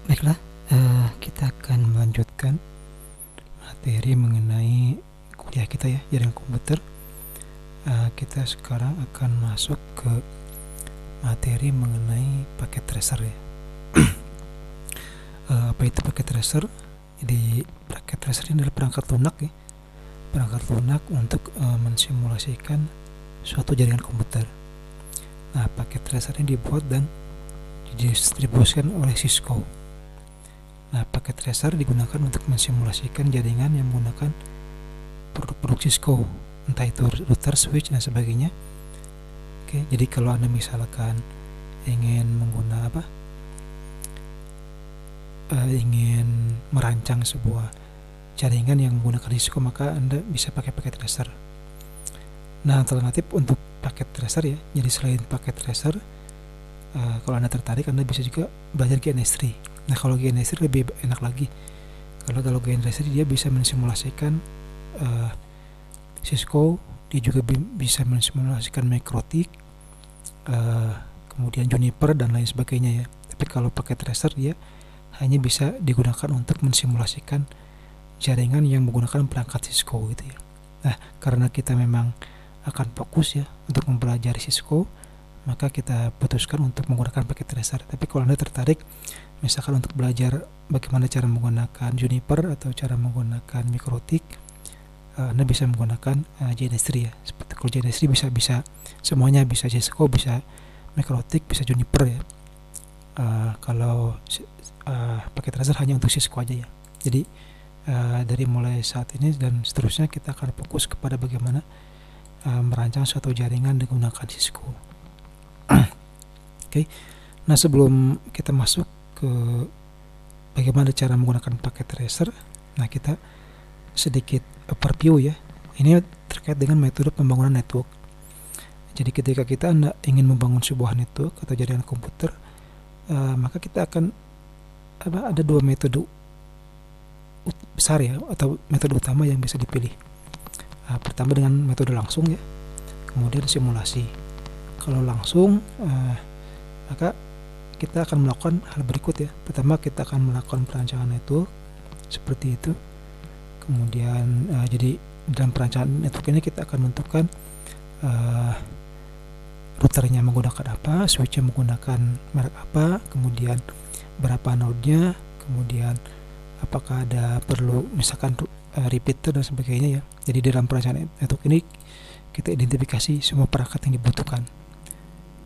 Baiklah, kita akan melanjutkan materi mengenai kuliah kita ya, jaringan komputer. Kita sekarang akan masuk ke materi mengenai paket tracer ya. Apa itu paket tracer? Jadi paket tracer ini adalah perangkat lunak ya, perangkat lunak untuk mensimulasikan suatu jaringan komputer. Nah, paket tracer ini dibuat dan didistribusikan oleh Cisco. Nah, paket tracer digunakan untuk mensimulasikan jaringan yang menggunakan produk-produk Cisco, entah itu router, switch, dan sebagainya. Oke, jadi kalau Anda misalkan ingin ingin merancang sebuah jaringan yang menggunakan Cisco, maka Anda bisa pakai paket tracer. Nah, alternatif untuk paket tracer ya, jadi selain paket tracer, kalau Anda tertarik, Anda bisa juga belajar GNS3. Nah, kalau GNS3 lebih enak lagi. Kalau GNS3 dia bisa mensimulasikan Cisco, dia juga bisa mensimulasikan Makrotik, kemudian Juniper dan lain sebagainya ya. Tapi kalau pakai tracer dia hanya bisa digunakan untuk mensimulasikan jaringan yang menggunakan perangkat Cisco gitu ya. Nah, karena kita memang akan fokus ya untuk mempelajari Cisco, maka kita putuskan untuk menggunakan paket tracer. Tapi kalau Anda tertarik misalkan untuk belajar bagaimana cara menggunakan Juniper atau cara menggunakan Makrotik, Anda bisa menggunakan GNS3 ya. Seperti kalau GNS3 bisa semuanya, bisa Cisco, bisa Makrotik, bisa Juniper ya. Kalau paket tracer hanya untuk Cisco aja ya. Jadi dari mulai saat ini dan seterusnya kita akan fokus kepada bagaimana merancang suatu jaringan dengan menggunakan Cisco. Oke. Nah, sebelum kita masuk ke bagaimana cara menggunakan paket tracer, nah kita sedikit overview ya. Ini terkait dengan metode pembangunan network. Jadi ketika kita ingin membangun sebuah network atau jaringan komputer, maka kita akan ada dua metode besar ya, atau metode utama yang bisa dipilih. Pertama dengan metode langsung ya, kemudian simulasi. Kalau langsung, maka kita akan melakukan hal berikut ya. Pertama, kita akan melakukan perancangan network seperti itu. Kemudian jadi dalam perancangan network ini kita akan menentukan routernya menggunakan apa, switchnya menggunakan merek apa, kemudian berapa node-nya, kemudian apakah ada perlu misalkan repeater dan sebagainya ya. Jadi dalam perancangan network ini kita identifikasi semua perangkat yang dibutuhkan.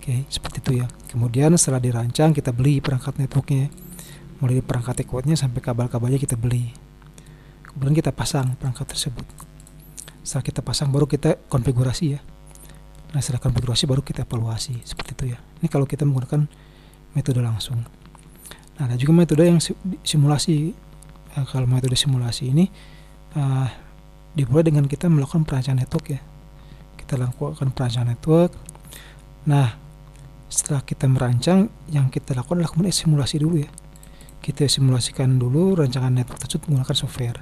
Oke, seperti itu ya. Kemudian setelah dirancang, kita beli perangkat networknya, mulai dari perangkat equipnya sampai kabel-kabelnya kita beli. Kemudian kita pasang perangkat tersebut. Setelah kita pasang, baru kita konfigurasi ya. Nah, setelah konfigurasi baru kita evaluasi, seperti itu ya. Ini kalau kita menggunakan metode langsung. Nah, ada juga metode yang simulasi. Kalau metode simulasi ini dimulai dengan kita melakukan perancangan network ya. Kita lakukan perancangan network. Nah, setelah kita merancang, yang kita lakukan adalah kemudian simulasi dulu ya. Kita simulasikan dulu rancangan network tersebut menggunakan software.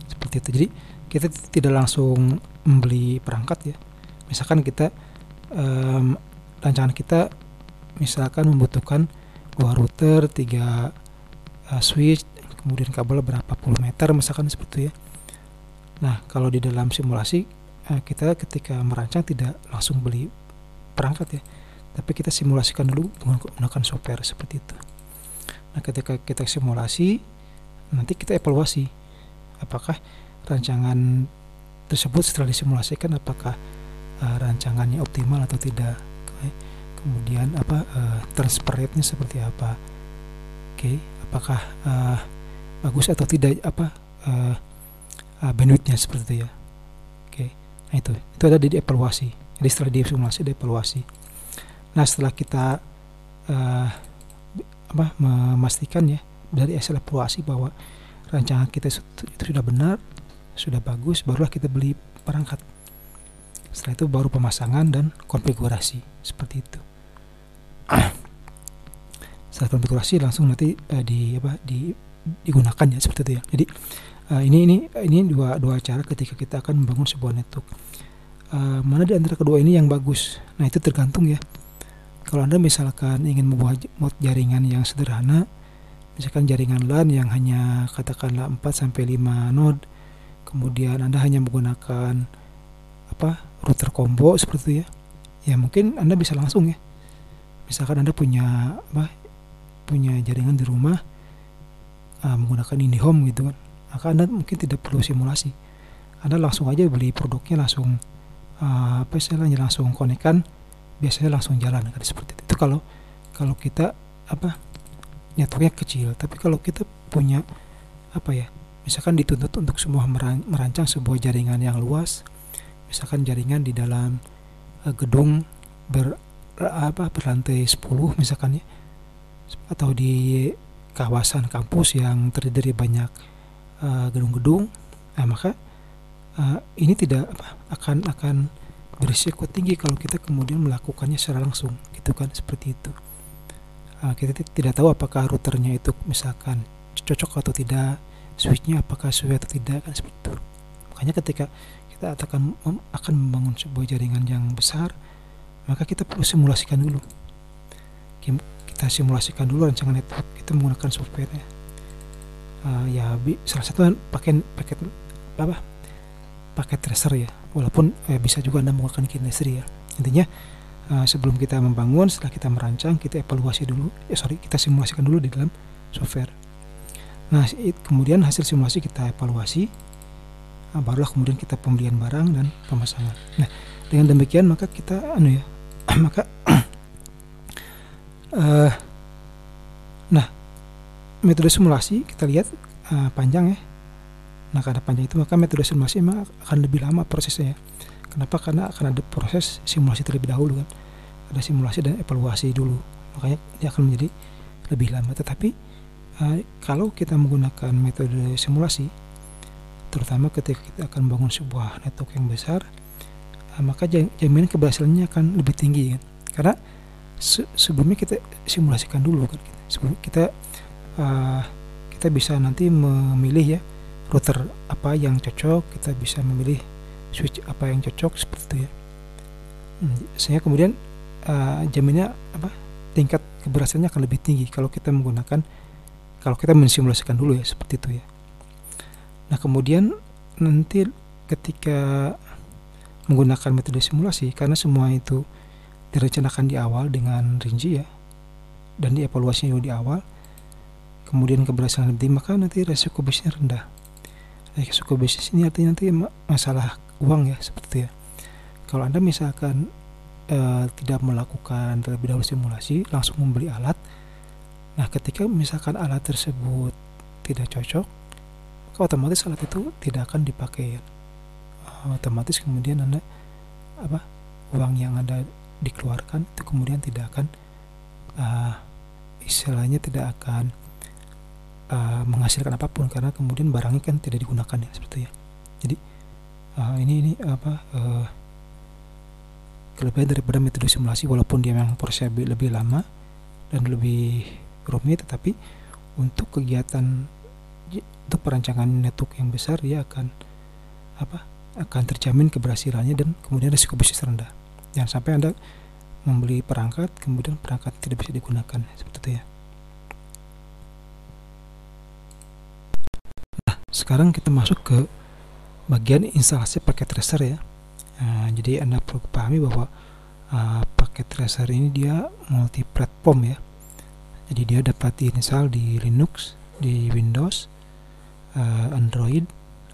Seperti itu. Jadi kita tidak langsung membeli perangkat ya. Misalkan kita rancangan kita misalkan membutuhkan 2 router, 3 switch, kemudian kabel berapa puluh meter misalkan seperti itu ya. Nah, kalau di dalam simulasi kita ketika merancang tidak langsung beli perangkat ya, tapi kita simulasikan dulu menggunakan software seperti itu. Nah, ketika kita simulasi, nanti kita evaluasi apakah rancangan tersebut setelah disimulasikan apakah rancangannya optimal atau tidak. Kemudian transfer rate-nya seperti apa. Oke, apakah bagus atau tidak bandwidth-nya seperti itu ya. Oke. Nah, itu ada di evaluasi. Jadi setelah disimulasi, dievaluasi. Nah, setelah kita memastikan ya dari hasil evaluasi bahwa rancangan kita itu sudah benar, sudah bagus, barulah kita beli perangkat. Setelah itu baru pemasangan dan konfigurasi seperti itu. Setelah konfigurasi langsung nanti digunakan ya seperti itu ya. Jadi ini dua cara ketika kita akan membangun sebuah network. Mana di antara kedua ini yang bagus? Nah, itu tergantung ya. Kalau Anda misalkan ingin membuat jaringan yang sederhana, misalkan jaringan LAN yang hanya katakanlah 4 sampai 5 node, kemudian Anda hanya menggunakan router combo seperti itu ya. Ya mungkin Anda bisa langsung ya. Misalkan Anda punya jaringan di rumah menggunakan IndiHome gitu kan. Maka Anda mungkin tidak perlu simulasi. Anda langsung aja beli produknya, langsung langsung konekkan, biasanya langsung jalan kan, seperti itu. Itu kalau kita networknya kecil. Tapi kalau kita punya misalkan dituntut untuk semua merancang sebuah jaringan yang luas, misalkan jaringan di dalam gedung berlantai 10 misalkan ya, atau di kawasan kampus yang terdiri dari banyak gedung-gedung, maka ini tidak akan berisiko tinggi kalau kita kemudian melakukannya secara langsung gitu kan, seperti itu. Kita tidak tahu apakah routernya itu misalkan cocok atau tidak, switchnya apakah sesuai atau tidak kan, seperti itu. Makanya ketika kita akan membangun sebuah jaringan yang besar, maka kita perlu simulasikan dulu. Kita simulasikan dulu rancangan network, kita menggunakan software-nya. Salah satu paket tracer ya, walaupun bisa juga Anda menggunakan KineStream ya. Intinya sebelum kita membangun, setelah kita merancang, kita evaluasi dulu, kita simulasikan dulu di dalam software. Nah, kemudian hasil simulasi kita evaluasi, barulah kemudian kita pembelian barang dan pemasangan. Nah, dengan demikian maka kita metode simulasi kita lihat panjang ya. Nah, karena panjang itu maka metode simulasi memang akan lebih lama prosesnya. Kenapa? Karena akan ada proses simulasi terlebih dahulu kan. Ada simulasi dan evaluasi dulu. Makanya dia akan menjadi lebih lama. Tetapi kalau kita menggunakan metode simulasi, terutama ketika kita akan membangun sebuah network yang besar, maka jaminan keberhasilannya akan lebih tinggi kan. Karena sebelumnya kita simulasikan dulu kan. Sebelum kita bisa nanti memilih ya router apa yang cocok, kita bisa memilih switch apa yang cocok, seperti itu ya. Sehingga kemudian jaminnya tingkat keberhasilannya akan lebih tinggi kalau kita mensimulasikan dulu ya, seperti itu ya. Nah, kemudian nanti ketika menggunakan metode simulasi, karena semua itu direncanakan di awal dengan rinci ya, dan dievaluasinya juga di awal, kemudian keberhasilan lebih tinggi, maka nanti resiko bisnisnya rendah. Resiko bisnis ini artinya nanti masalah uang ya, seperti itu ya. Kalau Anda misalkan tidak melakukan terlebih dahulu simulasi, langsung membeli alat, nah ketika misalkan alat tersebut tidak cocok, maka otomatis alat itu tidak akan dipakai ya. Otomatis kemudian Anda uang yang Anda dikeluarkan itu kemudian tidak akan istilahnya tidak akan menghasilkan apapun, karena kemudian barangnya kan tidak digunakan ya, seperti itu ya. Jadi ini kelebihan daripada metode simulasi, walaupun dia memang prosesnya lebih lama dan lebih rumit, tetapi untuk kegiatan untuk perancangan network yang besar dia akan terjamin keberhasilannya dan kemudian risiko bisnis rendah. Jangan sampai Anda membeli perangkat kemudian perangkat tidak bisa digunakan, seperti itu ya. Nah, sekarang kita masuk ke bagian instalasi paket tracer ya. Jadi Anda perlu pahami bahwa paket tracer ini dia multi platform ya. Jadi dia dapat diinstal di Linux, di Windows, Android,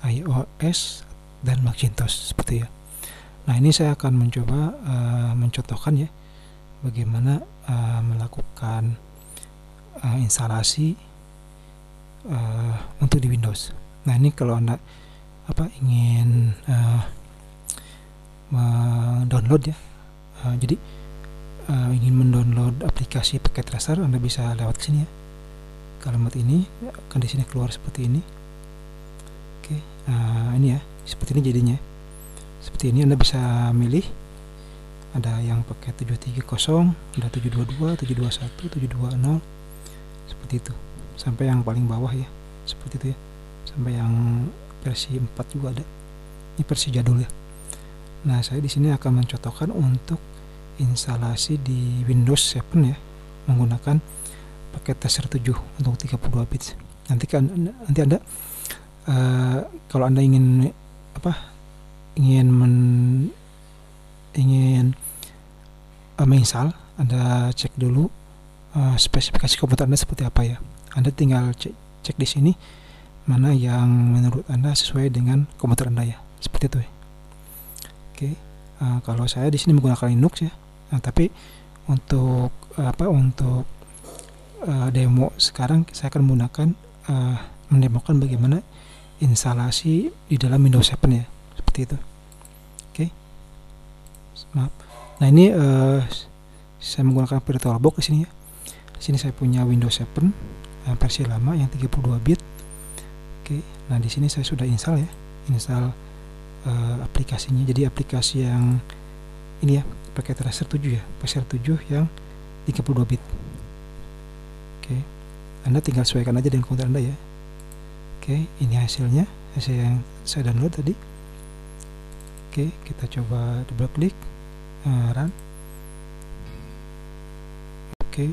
iOS, dan Macintosh, seperti ya. Nah, ini saya akan mencoba mencontohkan ya bagaimana melakukan instalasi untuk di Windows. Nah, ini kalau Anda ingin mendownload ya, jadi ingin mendownload aplikasi paket tracer, Anda bisa lewat ke sini ya. Kalimat ini akan di sini keluar seperti ini. Oke, ini ya, seperti ini jadinya. Seperti ini Anda bisa milih. Ada yang pakai 730, ada 722, 721, 720, seperti itu. Sampai yang paling bawah ya, seperti itu ya. Sampai yang versi 4 juga ada. Ini versi jadul ya. Nah, saya di sini akan mencontohkan untuk instalasi di Windows 7 ya, menggunakan paket tester 7 untuk 32 bits. Nanti Anda kalau Anda ingin menginstal, Anda cek dulu spesifikasi komputer Anda seperti apa ya. Anda tinggal cek di sini mana yang menurut Anda sesuai dengan komputer Anda ya, seperti itu ya. Oke, kalau saya di sini menggunakan Linux ya. Nah, tapi untuk demo sekarang saya akan menggunakan mendemokan bagaimana instalasi di dalam Windows 7 ya, seperti itu. Oke, maaf. Nah, ini saya menggunakan VirtualBox di sini ya. Di sini saya punya Windows 7 versi lama yang 32 bit. Oke, nah di sini saya sudah install ya, aplikasinya. Jadi aplikasi yang ini ya, pakai tracer 7 ya, tracer 7 yang 32 bit. Oke, Anda tinggal sesuaikan aja dengan komputer Anda ya. Oke, ini hasil yang saya download tadi. Oke, kita coba double klik, run. Oke,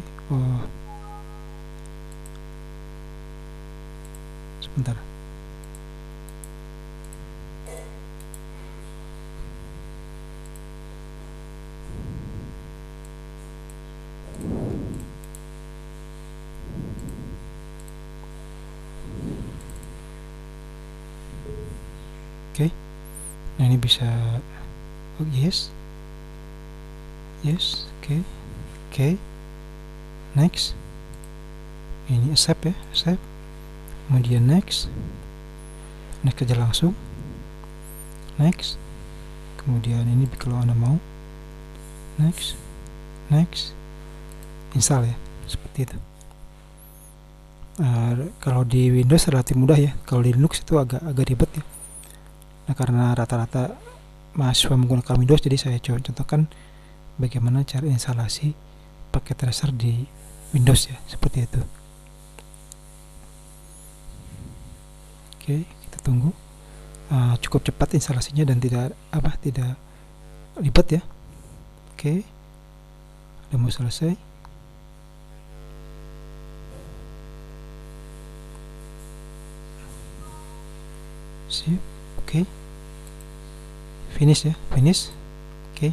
sebentar. Oke, nah ini bisa, yes, oke, next, ini accept ya, accept, kemudian next aja langsung, next, kemudian ini kalau Anda mau, next, install ya, seperti itu. Kalau di Windows relatif mudah ya, kalau di Linux itu agak ribet ya. Nah, karena rata-rata mahasiswa menggunakan Windows, jadi saya contohkan bagaimana cara instalasi paket tracer di Windows ya, seperti itu. Oke, kita tunggu. Cukup cepat instalasinya dan tidak ribet ya. Oke, udah mau selesai. Sip. Oke, finish ya, finish. Oke,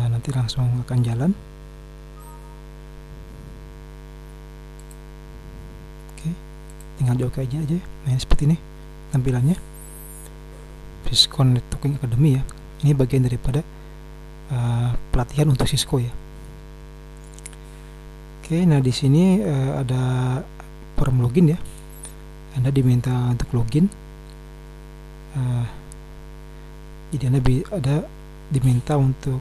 nanti langsung akan jalan. Oke, tinggal di OK aja. Nah, ini seperti ini tampilannya. Cisco Networking Academy ya, ini bagian daripada pelatihan untuk Cisco ya. Oke, nah di sini ada form login ya. Anda diminta untuk login. Jadi Anda diminta untuk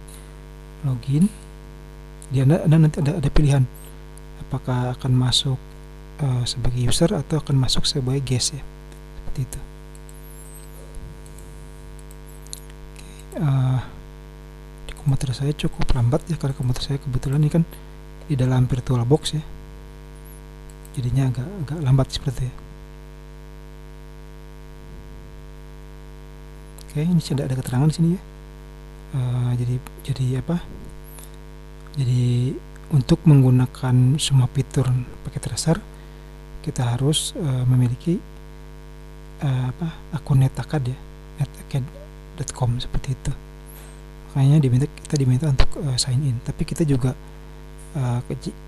login. Jadi Anda nanti ada pilihan apakah akan masuk sebagai user atau akan masuk sebagai guest ya, seperti itu. Di komputer saya cukup lambat ya, karena komputer saya kebetulan ini kan di dalam VirtualBox ya, jadinya agak lambat seperti itu ya. Oke, ini sudah ada keterangan di sini ya. Jadi untuk menggunakan semua fitur paket tracer, kita harus memiliki akun NetAcad ya, netacad.com seperti itu. Makanya kita diminta untuk sign in. Tapi kita juga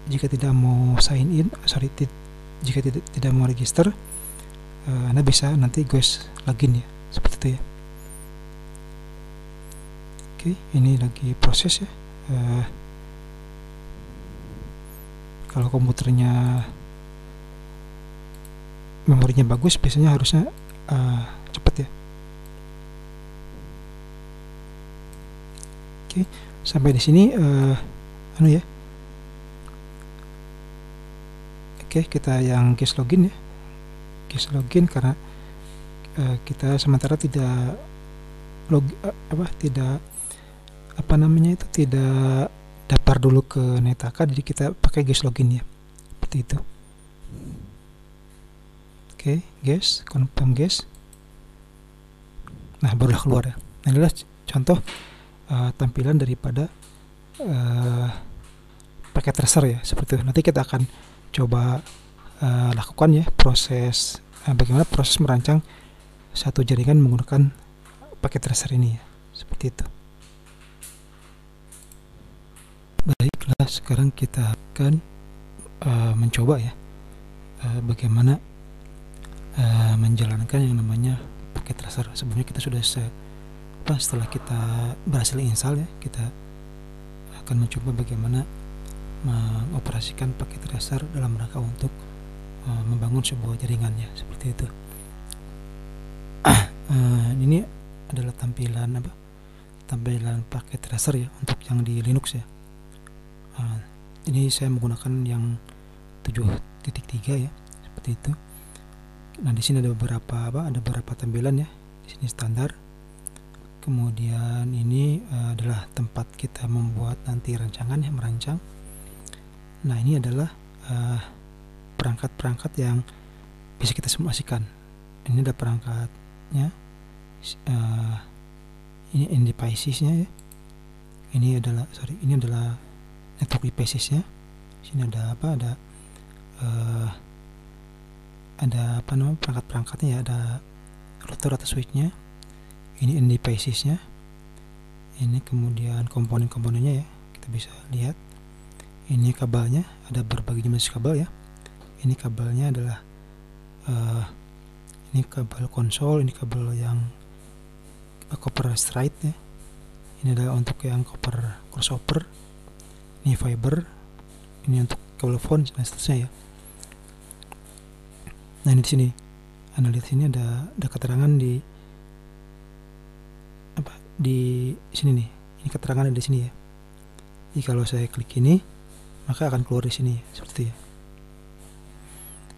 jika tidak mau sign in, jika tidak mau register, Anda bisa nanti login ya, seperti itu ya. Oke, ini lagi proses ya. Kalau komputernya memorinya bagus, biasanya harusnya cepat ya. Oke, sampai di sini ya. Oke, kita yang guest login ya. Guest login karena kita sementara tidak tidak daftar dulu ke NetAcad, jadi kita pakai guest login ya, seperti itu. Oke, guest, confirm guest. Nah, barulah keluar ya. Nah, inilah contoh tampilan daripada pakai tracer ya, seperti itu. Nanti kita akan coba lakukan ya proses bagaimana proses merancang satu jaringan menggunakan pakai tracer ini ya, seperti itu. Baiklah, sekarang kita akan mencoba ya bagaimana menjalankan yang namanya pakai tracer. Sebenarnya kita sudah setelah kita berhasil install ya, kita akan mencoba bagaimana mengoperasikan pakai tracer dalam rangka untuk membangun sebuah jaringannya, seperti itu. Ini adalah tampilan pakai tracer ya untuk yang di Linux ya. Ini saya menggunakan yang 7.3 ya, seperti itu. Nah, di sini ada beberapa tampilan ya. Di sini standar. Kemudian ini adalah tempat kita membuat nanti rancangan ya, merancang. Nah, ini adalah perangkat-perangkat yang bisa kita simulasikan. Ini ada perangkatnya, ini devices-nya ya. Ini adalah network devices-nya. Sini ada perangkat-perangkatnya ya, ada router atau switch-nya. Ini end devices-nya. Ini kemudian komponen-komponennya ya, kita bisa lihat. Ini kabelnya, ada berbagai jenis kabel ya. Ini kabelnya adalah ini kabel konsol, ini kabel yang copper straight ya. Ini adalah untuk yang copper crossover. Ini fiber, ini untuk kabel phone dan seterusnya ya. Nah, ini di sini, Anda lihat sini ada keterangan di sini nih. Ini keterangan di sini ya. Jadi kalau saya klik ini, maka akan keluar di sini seperti itu ya.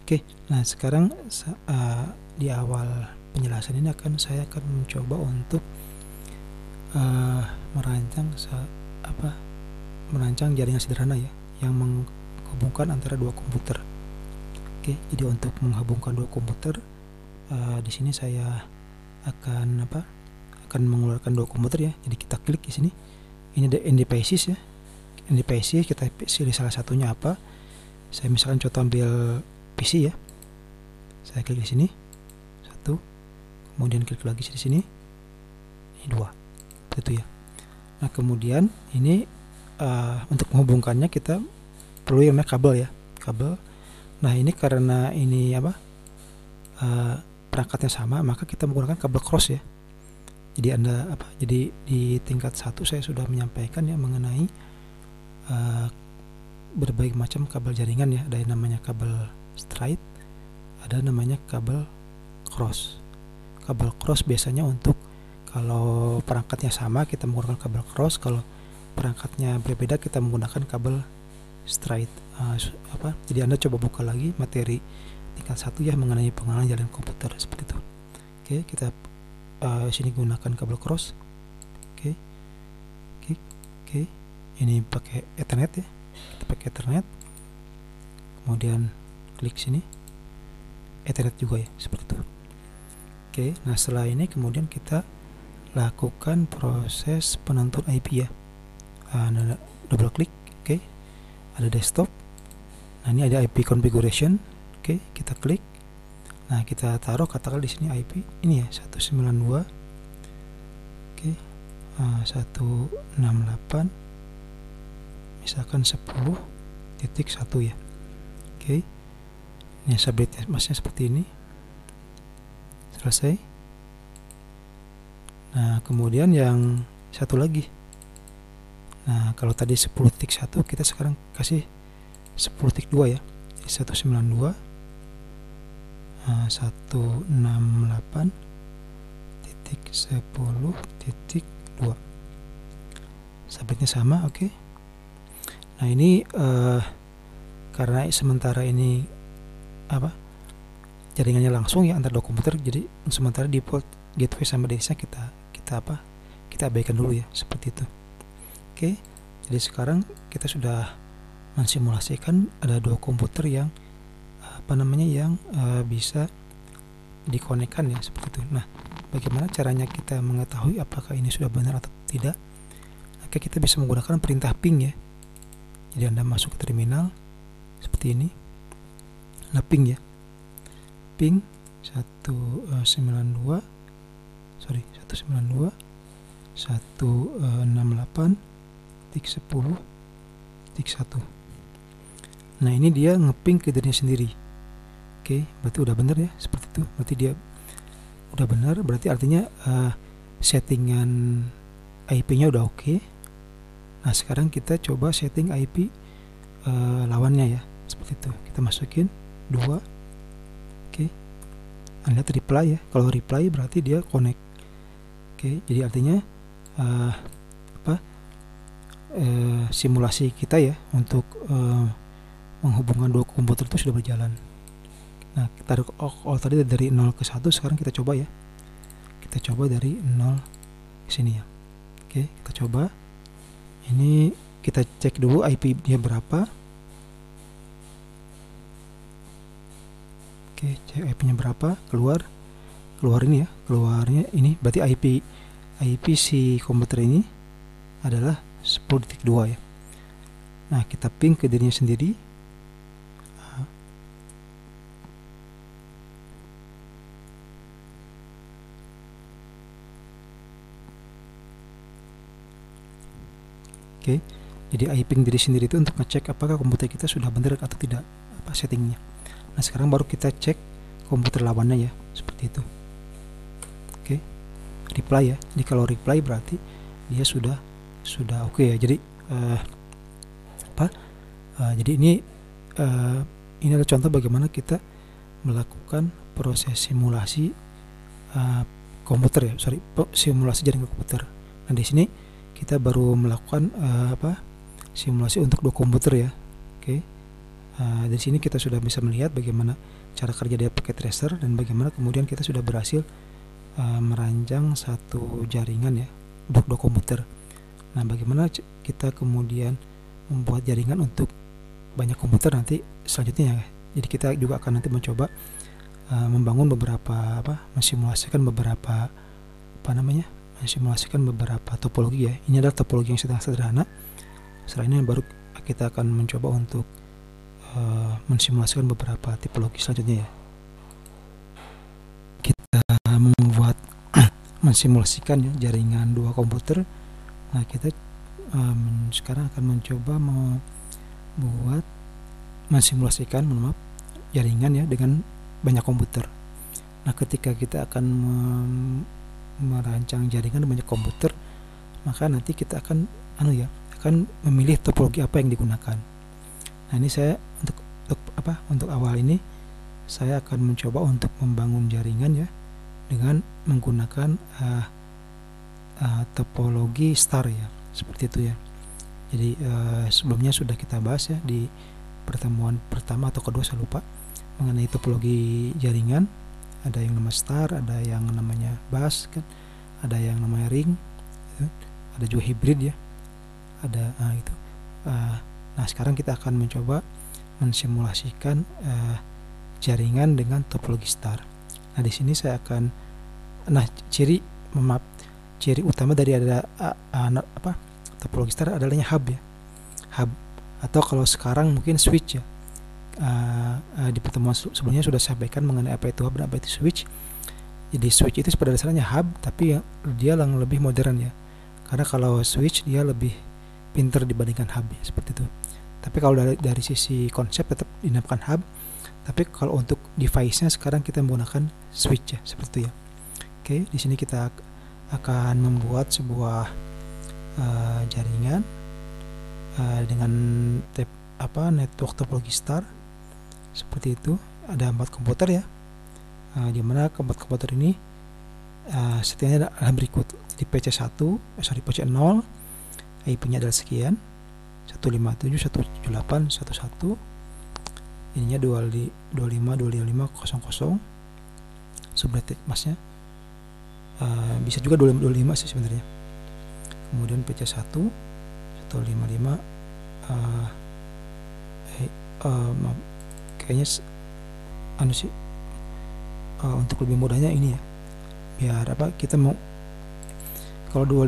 Oke, nah sekarang di awal penjelasan ini saya akan mencoba untuk merancang jaringan sederhana ya, yang menghubungkan antara dua komputer. Oke, jadi untuk menghubungkan dua komputer, di sini saya akan mengeluarkan dua komputer ya. Jadi kita klik di sini. Ini ada end devices ya. End devices, kita pilih salah satunya apa. Saya misalkan contoh ambil PC ya. Saya klik di sini. Satu. Kemudian klik lagi di sini. Ini dua. Itu ya. Nah, kemudian ini untuk menghubungkannya kita perlu yang namanya kabel ya. Kabel. Nah, ini karena ini perangkatnya sama, maka kita menggunakan kabel cross ya. Jadi di tingkat 1 saya sudah menyampaikan ya mengenai berbagai macam kabel jaringan ya. Ada yang namanya kabel straight, ada namanya kabel cross. Kabel cross biasanya untuk kalau perangkatnya sama kita menggunakan kabel cross, kalau perangkatnya berbeda kita menggunakan kabel straight. Jadi Anda coba buka lagi materi tingkat 1 ya mengenai pengenalan jaringan komputer seperti itu. Oke, kita sini gunakan kabel cross. Oke. Ini pakai Ethernet ya. Kita pakai Ethernet. Kemudian klik sini. Ethernet juga ya, seperti itu. Oke, nah setelah ini kemudian kita lakukan proses penentuan IP ya. Double klik. Oke. Ada desktop. Nah, ini ada IP configuration. Oke, kita klik. Nah, kita taruh katakan di sini IP ini ya 192. Oke. 168 misalkan 10.1 ya. Oke. Ini subnetnya masnya seperti ini. Selesai. Nah, kemudian yang satu lagi. Nah, kalau tadi 10.1 kita sekarang kasih 10.2 ya. 192 168.10.2 subnetnya sama. Oke. Nah, ini karena sementara ini jaringannya langsung ya antar dua komputer, jadi sementara default gateway sama DNS-nya kita abaikan dulu ya, seperti itu. Oke, jadi sekarang kita sudah mensimulasikan ada dua komputer yang bisa dikonekkan ya, seperti itu. Nah, bagaimana caranya kita mengetahui apakah ini sudah benar atau tidak? Oke, kita bisa menggunakan perintah ping ya. Jadi Anda masuk ke terminal seperti ini. Nah, ping ya, ping 192.168.10.1. Nah, ini dia ngeping ke dirinya sendiri. Oke, berarti udah benar ya, seperti itu. Berarti dia udah benar, berarti artinya settingan IP-nya udah oke. Nah, sekarang kita coba setting IP lawannya ya, seperti itu. Kita masukin 2. Oke, Anda lihat reply ya. Kalau reply berarti dia connect. Oke, jadi artinya simulasi kita ya untuk menghubungkan dua komputer itu sudah berjalan. Nah, kita tadi dari 0 ke 1, sekarang kita coba ya. Kita coba dari 0 ke sini ya. Oke, kita coba. Ini kita cek dulu IP dia berapa. Oke, cek IP-nya berapa, keluar ini ya. Keluarnya ini berarti IP si komputer ini adalah 10.2 ya. Nah, kita ping ke dirinya sendiri. Oke, jadi ping diri sendiri itu untuk ngecek apakah komputer kita sudah benar atau tidak settingnya. Nah, sekarang baru kita cek komputer lawannya ya, seperti itu. Oke, reply ya. Jadi kalau reply berarti dia sudah oke ya. Jadi jadi ini adalah contoh bagaimana kita melakukan proses simulasi komputer ya, simulasi jaringan komputer. Nah, di sini kita baru melakukan simulasi untuk dua komputer ya. Oke, dari sini kita sudah bisa melihat bagaimana cara kerja dari paket tracer dan bagaimana kemudian kita sudah berhasil merancang satu jaringan ya untuk dua komputer. Nah, bagaimana kita kemudian membuat jaringan untuk banyak komputer nanti selanjutnya ya. Jadi kita juga akan nanti mencoba membangun beberapa mensimulasikan beberapa topologi ya. Ini adalah topologi yang sedang sederhana. Setelah ini baru kita akan mencoba untuk mensimulasikan beberapa tipologi selanjutnya ya. Kita membuat mensimulasikan ya jaringan dua komputer. Nah, kita sekarang akan mencoba membuat mensimulasikan jaringan ya dengan banyak komputer. Nah, ketika kita akan merancang jaringan banyak komputer, maka nanti kita akan memilih topologi apa yang digunakan. Nah, ini saya untuk awal ini saya akan mencoba untuk membangun jaringan ya dengan menggunakan topologi star ya, seperti itu ya. Jadi sebelumnya sudah kita bahas ya di pertemuan pertama atau kedua, saya lupa, mengenai topologi jaringan. Ada yang nama star, ada yang namanya bus kan, ada yang namanya ring, ada juga hybrid ya, ada itu. Nah, sekarang kita akan mencoba mensimulasikan jaringan dengan topologi star. Nah, di sini saya akan ciri utama dari ada topologi star adalah hub ya, hub, atau kalau sekarang mungkin switch ya. Di pertemuan sebelumnya sudah saya sampaikan mengenai apa itu hub dan apa itu switch. Jadi switch itu pada dasarnya hub, tapi dia yang lebih modern ya, karena kalau switch dia lebih pinter dibandingkan hub ya, seperti itu. Tapi kalau dari sisi konsep tetap dinamakan hub, tapi kalau untuk device-nya sekarang kita menggunakan switch ya, seperti itu ya. Oke, di sini kita akan membuat sebuah jaringan dengan network topologi star seperti itu. Ada 4 komputer ya, di mana keempat komputer ini settingnya adalah berikut. Di PC0 IP-nya adalah sekian, 157.178.1.1, ininya 25.25.0.0 subnet masnya, bisa juga 25 sih sebenarnya. Kemudian PC1 155 kayaknya untuk lebih mudahnya ini ya, biar kita mau kalau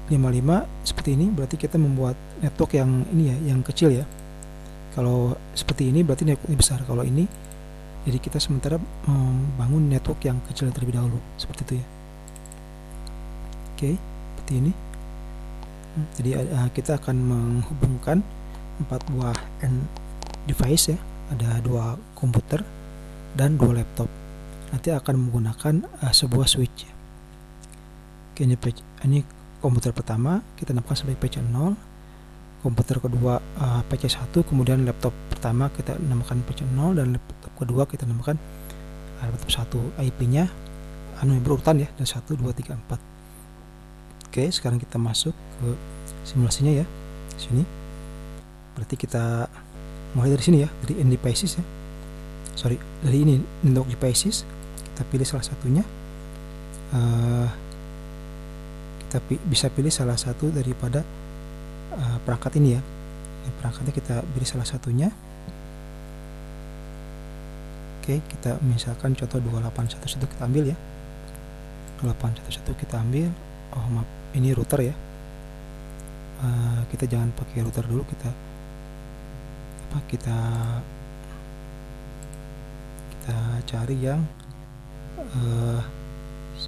55 seperti ini, berarti kita membuat network yang ini ya, yang kecil ya. Kalau seperti ini berarti networknya besar. Kalau ini, jadi kita sementara membangun network yang kecil terlebih dahulu, seperti itu ya. Oke, seperti ini. Jadi kita akan menghubungkan 4 buah device ya, ada 2 komputer dan 2 laptop. Nanti akan menggunakan sebuah switch. Oke, ini komputer pertama kita namakan sebagai PC0, komputer kedua PC1, kemudian laptop pertama kita namakan PC0 dan laptop kedua kita namakan laptop 1. IP-nya berurutan ya, dan 1, 2, 3, 4. Oke, sekarang kita masuk ke simulasinya ya. Sini. Berarti kita mulai dari sini ya, dari end devices ya. Dari ini network devices, kita pilih salah satunya. Kita bisa pilih salah satu daripada perangkat ini ya. Perangkatnya kita pilih salah satunya. Oke, kita misalkan contoh 2811 kita ambil ya. 2811 kita ambil. Oh maaf, ini router ya. Kita jangan pakai router dulu, kita cari yang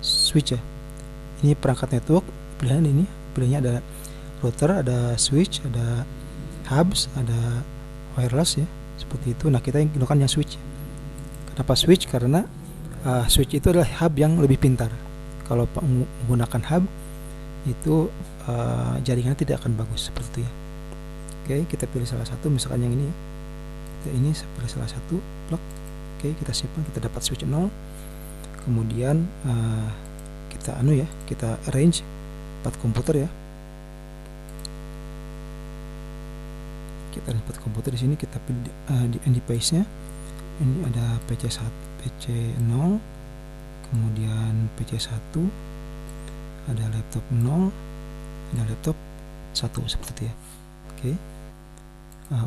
switch ya. Ini perangkat network, pilihannya ada router, ada switch, ada hubs, ada wireless ya, seperti itu. Nah, kita gunakan yang switch. Kenapa switch? Karena switch itu adalah hub yang lebih pintar. Kalau menggunakan hub itu jaringannya tidak akan bagus, seperti itu ya. Oke, kita pilih salah satu, misalkan yang ini ya. Ini pilih salah satu blok. Oke, kita simpan, kita dapat switch 0. Kemudian kita arrange 4 komputer ya. Kita dapat komputer di sini, kita pilih di end device-nya. Ini ada PC1, PC0, kemudian PC1, ada laptop 0, ada laptop 1, seperti itu ya. Oke.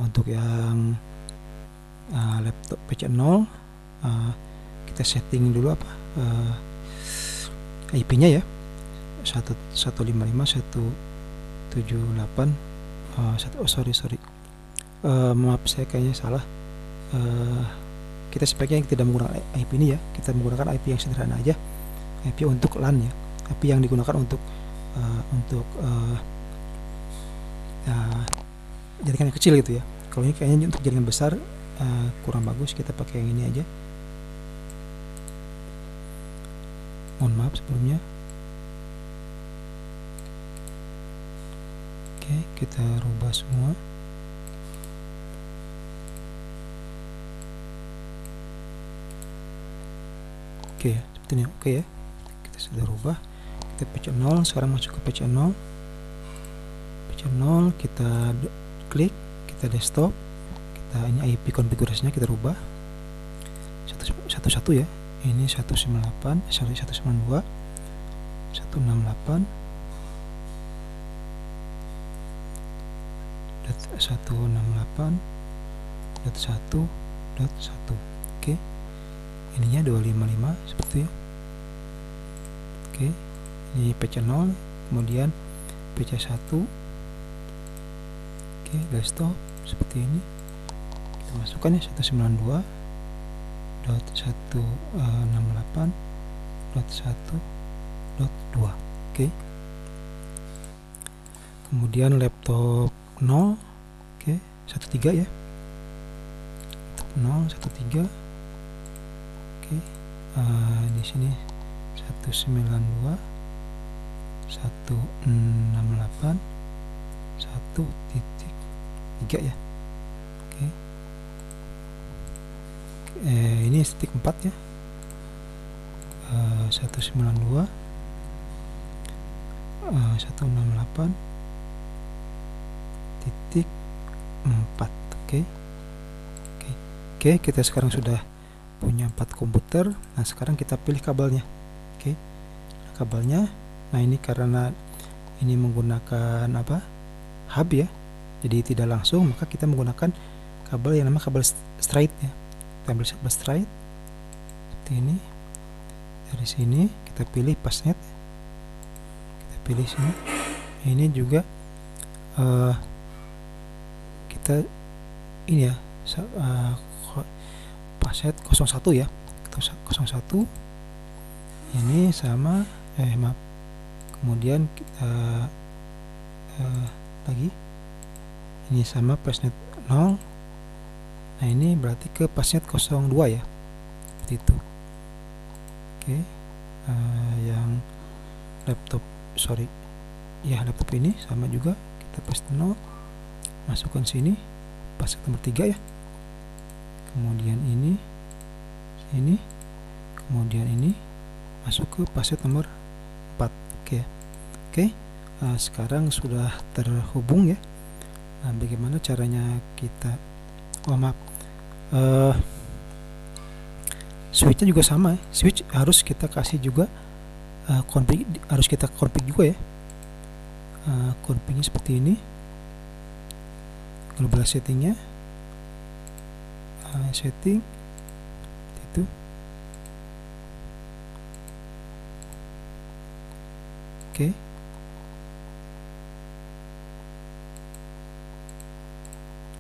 Untuk yang laptop PC0, kita setting dulu IP-nya ya, 155.178. Maaf, saya kayaknya salah. Kita sebaiknya tidak menggunakan IP ini ya, kita menggunakan IP yang sederhana aja, IP untuk LAN ya, IP yang digunakan untuk jaringan yang kecil gitu ya. Kalau ini kayaknya untuk jaringan besar kurang bagus, kita pakai yang ini aja. Mohon maaf sebelumnya. Oke, kita rubah semua. Oke, seperti ini. Oke ya, kita sudah rubah. Kita PC0, sekarang masuk ke PC0. PC0 kita klik, kita desktop, kita ini IP konfigurasinya kita rubah satu ya. Ini 192 168 168.1.1. Oke, ininya 255 seperti ya. Oke, ini PC0, kemudian PC1. Oke, desktop seperti ini. Kita masukkan ya 192.168.1.2. Oke. Kemudian laptop 0. Oke, 13 ya. Laptop 0 13. Oke. Di sini 192 168 1.3 ya. Oke. Ini titik 4 ya. 192 168 titik 4. Oke, kita sekarang sudah punya 4 komputer. Nah, sekarang kita pilih kabelnya. Oke, kabelnya. Nah, ini karena ini menggunakan hub ya, jadi tidak langsung, maka kita menggunakan kabel yang namanya kabel straight ya. Kita ambil kabel straight seperti ini. Dari sini kita pilih pasnet, kita pilih sini ini juga kita ini ya, password 01 ya, 01 ini sama maaf, kemudian kita lagi ini sama password 0. Nah ini berarti ke password 02 ya, seperti itu. Oke, yang laptop laptop ini sama juga, kita paste 0, masukkan sini password nomor 3 ya, kemudian ini, kemudian ini masuk ke password nomor 4. Oke, sekarang sudah terhubung ya. Nah bagaimana caranya kita, switchnya juga sama ya. Switch harus kita kasih juga config, harus kita config juga ya. Confignya seperti ini, global settingnya, setting itu.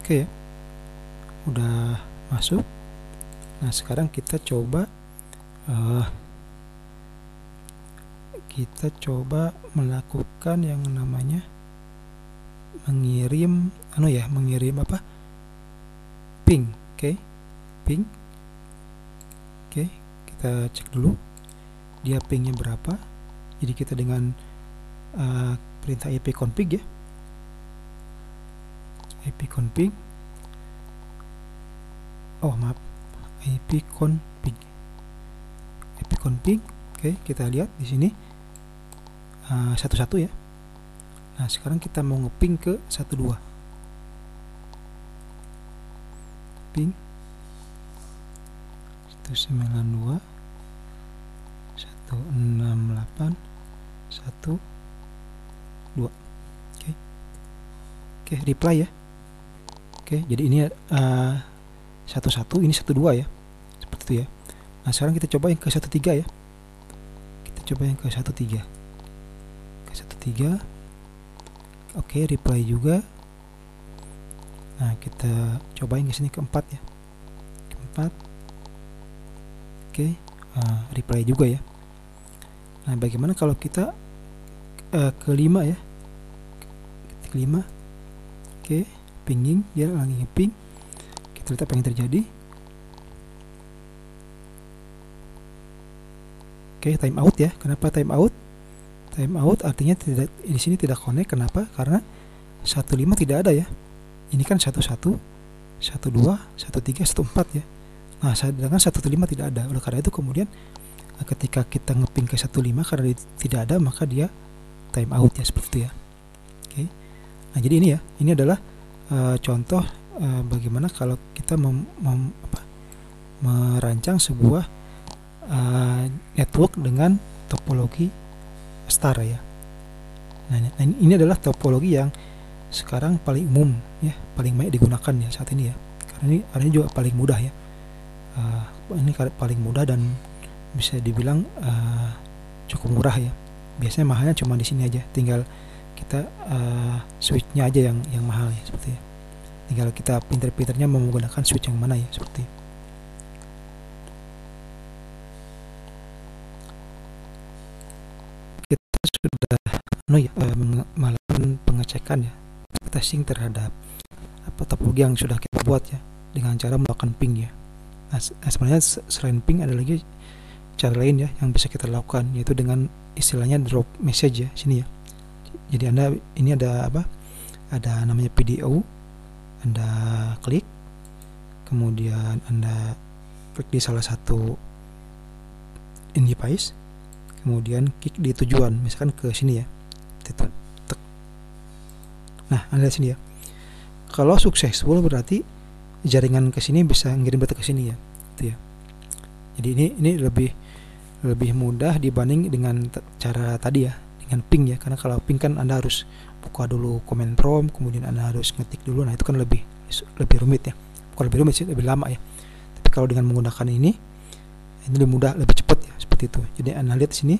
Oke ya, udah masuk. Nah sekarang kita coba melakukan yang namanya mengirim ping. Ping. Kita cek dulu dia pingnya berapa. Jadi kita dengan perintah ipconfig ya, ipconfig ipconfig. Oke, kita lihat di sini 11 ya. Nah sekarang kita mau ngeping ke 12, ping 192 168 12. Oke, reply ya. Oke, jadi ini 11, ini 12 ya, seperti itu ya. Nah sekarang kita coba yang ke 13 ya, kita coba yang ke 13. Oke, reply juga. Nah kita coba yang ke sini ke 4 ya, ke 4. Oke, reply juga ya. Nah bagaimana kalau kita ke 5 ya, ke 5. Oke, pinging, dia lagi ngeping. Kita lihat apa yang terjadi. Oke, time out ya. Kenapa time out? Time out artinya tidak, di sini tidak connect. Kenapa? Karena 15 tidak ada ya. Ini kan 11, 12, 13, 14 ya. Nah, sedangkan 15 tidak ada. Oleh karena itu kemudian ketika kita ngeping ke 15 karena tidak ada, maka dia time out ya, seperti itu ya. Oke. Nah, jadi ini ya. Ini adalah contoh bagaimana kalau kita merancang sebuah network dengan topologi star ya. Nah ini adalah topologi yang sekarang paling umum ya, paling banyak digunakan ya saat ini ya, karena ini juga paling mudah ya. Ini paling mudah dan bisa dibilang cukup murah ya. Biasanya mahalnya cuma di sini aja, tinggal kita switchnya aja yang mahal ya, seperti ya. Tinggal kita pinter-pinternya mau menggunakan switch yang mana ya, seperti. Kita sudah melakukan pengecekan ya, testing terhadap topologi yang sudah kita buat ya, dengan cara melakukan ping ya. Nah sebenarnya selain ping ada lagi cara lain ya yang bisa kita lakukan, yaitu dengan istilahnya drop message ya, sini ya. Jadi ini ada ada namanya PDO, Anda klik, kemudian Anda klik di salah satu device, kemudian klik di tujuan, misalkan ke sini ya. Nah, Anda lihat sini ya. Kalau successful berarti jaringan ke sini bisa ngirim data ke sini ya. Itu ya. Jadi ini lebih mudah dibanding dengan cara tadi ya, dengan ping ya. Karena kalau ping kan Anda harus buka dulu command prompt, kemudian Anda harus ngetik dulu. Nah, itu kan lebih rumit ya. Bukan lebih rumit sih, lebih lama ya. Tapi kalau dengan menggunakan ini lebih mudah, lebih cepat ya, seperti itu. Jadi Anda lihat di sini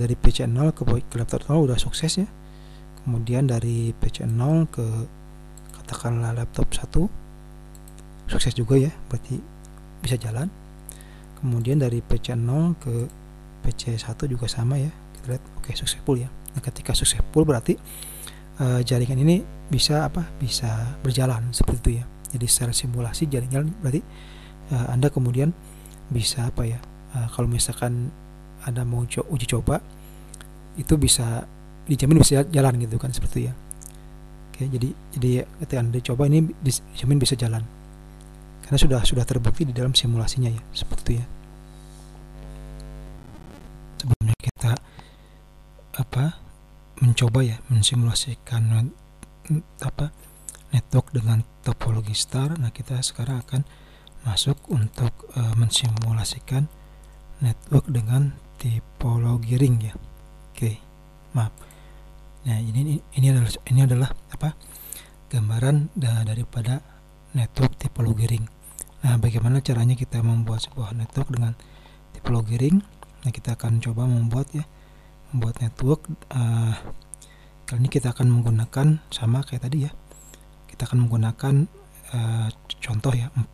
dari PC 0 ke laptop 0 udah sukses ya. kemudian dari PC 0 ke katakanlah laptop 1 sukses juga ya, berarti bisa jalan. Kemudian dari PC 0 ke PC 1 juga sama ya, kita lihat oke, successful ya. Nah, ketika successful berarti jaringan ini bisa bisa berjalan seperti itu ya. Jadi secara simulasi jaringan berarti Anda kemudian bisa kalau misalkan Anda mau uji coba itu bisa dijamin bisa jalan gitu kan, seperti itu ya. Oke, jadi ketika Anda coba ini dijamin bisa jalan karena sudah terbukti di dalam simulasinya ya, seperti itu ya. Sebelumnya kita mencoba ya mensimulasikan network dengan topologi star. Nah, kita sekarang akan masuk untuk mensimulasikan network dengan tipologi ring ya. Oke, maaf. Nah, ini adalah gambaran daripada network tipologi ring. Nah, bagaimana caranya kita membuat sebuah network dengan tipologi ring? Nah, kita akan coba membuat network. Kali ini kita akan menggunakan sama kayak tadi ya. Kita akan menggunakan contoh ya 4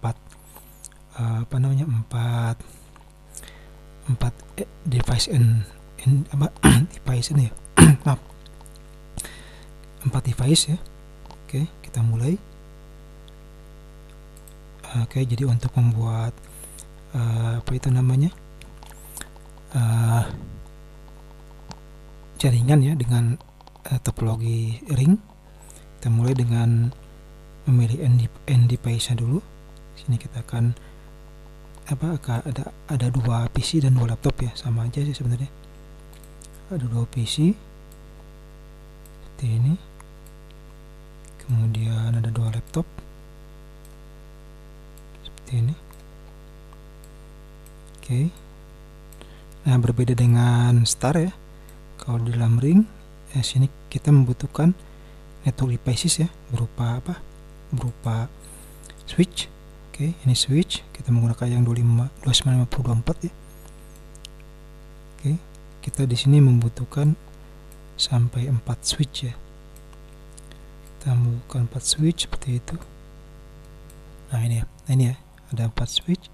device device ini ya. Maaf. 4 device ya. Oke, kita mulai. Oke, jadi untuk membuat jaringan ya dengan topologi ring, kita mulai dengan memilih end device-nya dulu. Sini kita akan ada 2 PC dan 2 laptop ya, sama aja sih sebenarnya. Ada 2 PC seperti ini, kemudian ada 2 laptop seperti ini. Oke. Nah, berbeda dengan star ya. Kalau di dalam ring, sini kita membutuhkan network devices ya, berupa switch. Oke, ini switch, kita menggunakan yang 29524 ya. Oke, kita di sini membutuhkan sampai 4 switch ya. Kita membutuhkan 4 switch seperti itu. Nah, ini ya, ada 4 switch.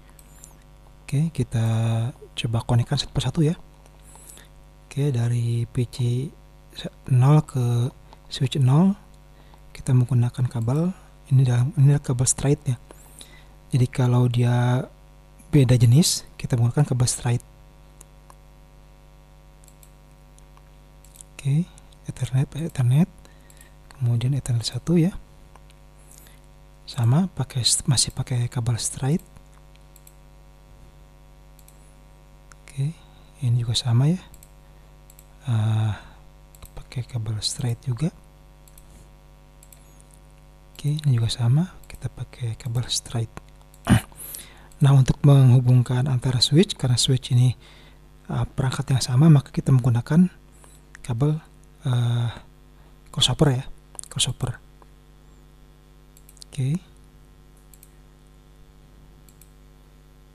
Oke, kita coba konekkan satu persatu ya. Oke, dari PC 0 ke switch 0 kita menggunakan kabel ini adalah kabel straight ya. Jadi kalau dia beda jenis kita menggunakan kabel straight. Oke, Ethernet, kemudian Ethernet 1 ya. Sama masih pakai kabel straight. Oke, ini juga sama ya. Pakai kabel straight juga. Oke, ini juga sama, kita pakai kabel straight. Nah, untuk menghubungkan antara switch, karena switch ini perangkat yang sama, maka kita menggunakan kabel crossover ya, crossover.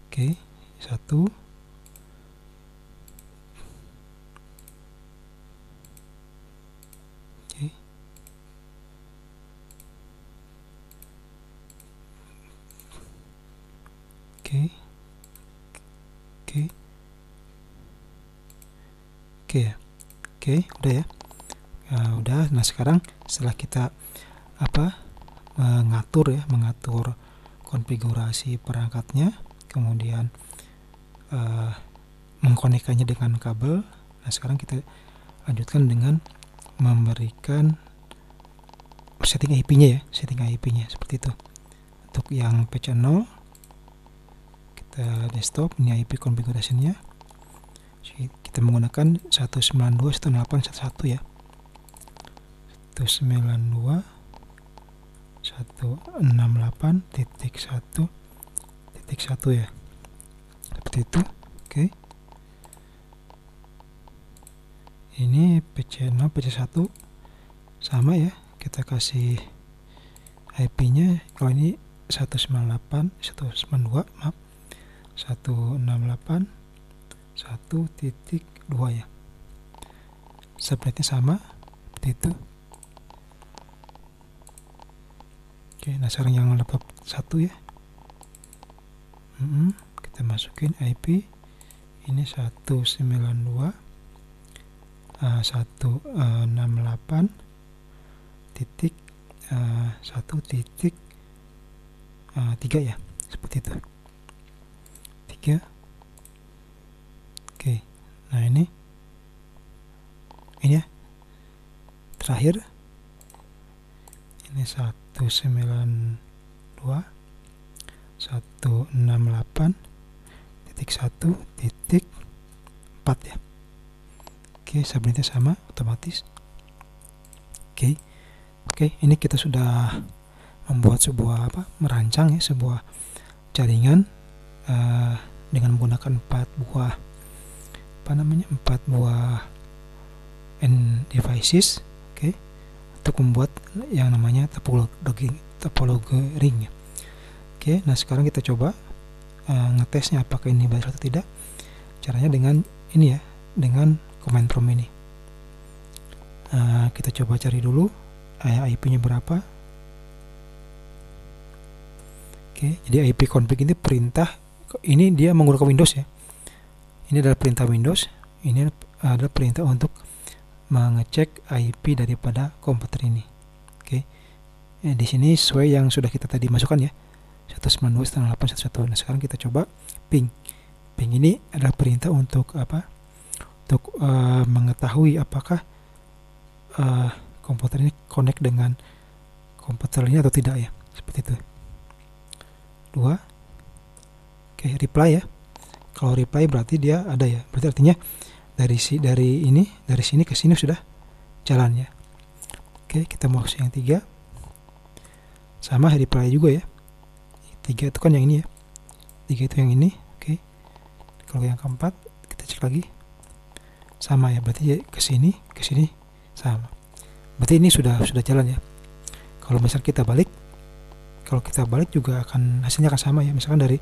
Oke, satu. Oke, udah ya. Udah. Nah, sekarang setelah kita mengatur konfigurasi perangkatnya, kemudian mengkonekkannya dengan kabel. Nah, sekarang kita lanjutkan dengan memberikan setting IP-nya seperti itu. Untuk yang PC 0 kita desktop, ini IP konfigurasinya. Kita menggunakan 192.168.1.1 ya. 192.168.1.1 ya. Seperti itu. Oke. Ini PC 0, PC 1 sama ya. Kita kasih IP-nya. Kalau ini 168.1.2 ya. Subnetnya sama seperti itu. Oke, nah sekarang yang laptop 1 ya. Kita masukin IP ini 192.168 titik 1.3 ya, seperti itu 3. Oke, nah ini ya terakhir, ini 192.168.1.4 ya. Oke, subnetnya sama otomatis. Oke, ini kita sudah membuat sebuah merancang ya sebuah jaringan dengan menggunakan 4 buah end devices, untuk membuat yang namanya topologi ring ya. Oke, nah sekarang kita coba ngetesnya apakah ini benar atau tidak. Caranya dengan ini ya, dengan command prompt ini. Kita coba cari dulu IP-nya berapa. Oke, jadi IP config ini perintah, ini dia menggunakan Windows ya. Ini adalah perintah Windows. Ini adalah perintah untuk mengecek IP daripada komputer ini. Oke, di sini sesuai yang sudah kita tadi masukkan ya, 192.168.1.1. Nah sekarang kita coba ping. Ping ini adalah perintah untuk untuk mengetahui apakah komputer ini connect dengan komputer ini atau tidak ya, seperti itu. 2. Oke, reply ya. Kalau reply berarti dia ada ya, berarti artinya dari sini ke sini sudah jalan ya. Oke, kita mau yang 3 sama reply juga ya. 3 itu kan yang ini ya, 3 itu yang ini. Oke, kalau yang keempat kita cek lagi sama ya, berarti ke sini sama, berarti ini sudah jalan ya. Kalau misal kita balik, juga akan hasilnya akan sama ya, misalkan dari